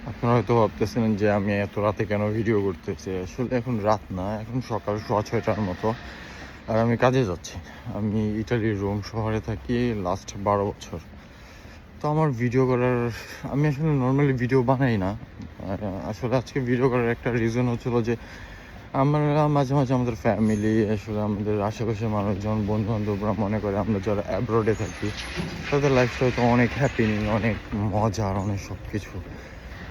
আপনারা হয়তো ভাবতেছেন যে আমি এত রাতে কেন ভিডিও করতেছি। আসলে এখন রাত না, এখন সকাল 6:30টার মতো। আর আমি কাজে যাচ্ছি। আমি ইটালির রোম শহরে থাকি লাস্ট 12 বছর। তো আমার ভিডিও করার, আমি আসলে নর্মালি ভিডিও বানাই না। আসলে আজকে ভিডিও করার একটা রিজন হচ্ছিল যে আমরা মাঝে মাঝে আমাদের ফ্যামিলি, আসলে আমাদের আশেপাশের মানুষজন, বন্ধু বান্ধবরা মনে করে আমরা যারা অ্যাব্রডে থাকি তাদের লাইফটা হয়তো অনেক হ্যাপিনিং, অনেক মজার, অনেক সব কিছু।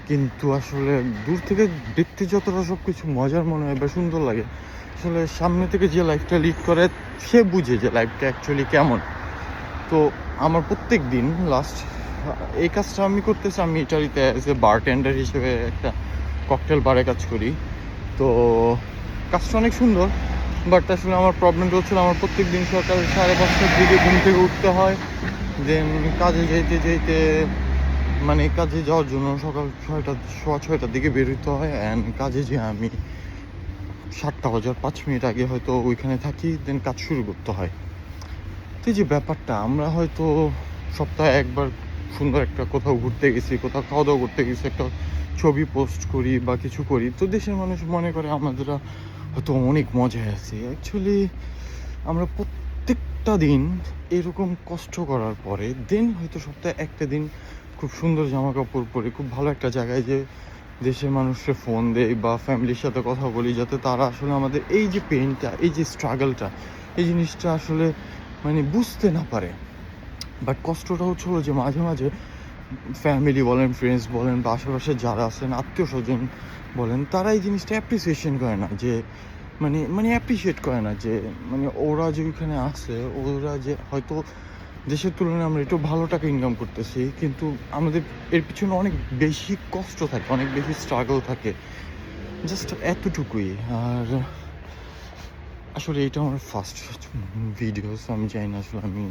কিন্তু আসলে দূর থেকে দেখতে যতটা সব কিছু মজার মনে হয় বা সুন্দর লাগে, আসলে সামনে থেকে যে লাইফটা লিড করে সে বুঝে যে লাইফটা অ্যাকচুয়ালি কেমন। তো আমার প্রত্যেক দিন লাস্ট এই কাজটা আমি করতেছি, আমি ইটালিতে অ্যাজ এ বারটেন্ডার হিসেবে একটা ককটেল বারে কাজ করি। তো কাজটা অনেক সুন্দর, বাট আসলে আমার প্রবলেমটা হচ্ছিল আমার প্রত্যেক দিন সকাল 5:30টার দিকে ঘুম থেকে উঠতে হয়। দেন কাজে যেতে যেতে, মানে কাজে যাওয়ার জন্য সকাল 6:30টার দিকে বের হতে হয়। অ্যান্ড কাজে যে আমি 7টা বাজার 5 মিনিট আগে হয়তো ওইখানে থাকি, দেন কাজ শুরু করতে হয়। তো এই যে ব্যাপারটা, আমরা হয়তো সপ্তাহে একবার সুন্দর একটা কোথাও ঘুরতে গেছি, কোথাও খাওয়া দাওয়া করতে গেছি, একটা ছবি পোস্ট করি বা কিছু করি, তো দেশের মানুষ মনে করে আমাদের হয়তো অনেক মজায় আছি। অ্যাকচুয়ালি আমরা প্রত্যেকটা দিন এরকম কষ্ট করার পরে দেন হয়তো সপ্তাহে একটা দিন খুব সুন্দর জামা কাপড় পরে খুব ভালো একটা জায়গায় যে দেশের মানুষকে ফোন দেই বা ফ্যামিলির সাথে কথা বলি, যাতে তারা আসলে আমাদের এই যে পেইনটা, এই যে স্ট্রাগলটা, এই জিনিসটা আসলে মানে বুঝতে না পারে। বাট কষ্টটা হচ্ছিল যে মাঝে মাঝে ফ্যামিলি বলেন, ফ্রেন্ডস বলেন বা আশেপাশে যারা আছেন, আত্মীয় স্বজন বলেন, তারা এই জিনিসটা অ্যাপ্রিসিয়েশন করে না, যে মানে অ্যাপ্রিসিয়েট করে না যে মানে ওরা যে ওইখানে আছে, ওরা যে হয়তো দেশের তুলনায় আমরা একটু ভালো টাকা ইনকাম করতেছি, কিন্তু আমাদের এর পিছনে অনেক বেশি কষ্ট থাকে, অনেক বেশি স্ট্রাগল থাকে। জাস্ট এতটুকুই। আর আসলে এটা আমার ফার্স্ট ভিডিওস, আমি জানি না আসলে আমি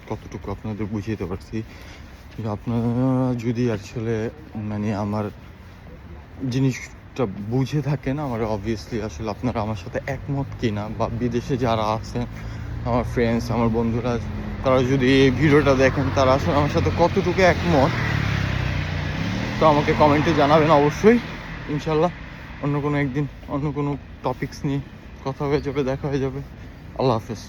কতটুকু আপনাদের বুঝিয়ে পারছি। কিন্তু আপনারা যদি আসলে মানে আমার জিনিসটা বুঝে থাকেন, আমার অবভিয়াসলি আসলে আপনারা আমার সাথে একমত কিনা, বা বিদেশে যারা আছেন আমার ফ্রেন্ডস, আমার বন্ধুরা, তারা যদি এই ভিডিওটা দেখেন, তারা আসলে আমার সাথে কতটুকু একমত, তো আমাকে কমেন্টে জানাবেন অবশ্যই। ইনশাল্লাহ অন্য কোনো একদিন অন্য কোনো টপিকস নিয়ে কথা হয়ে যাবে, দেখা হয়ে যাবে। আল্লাহ হাফেজ।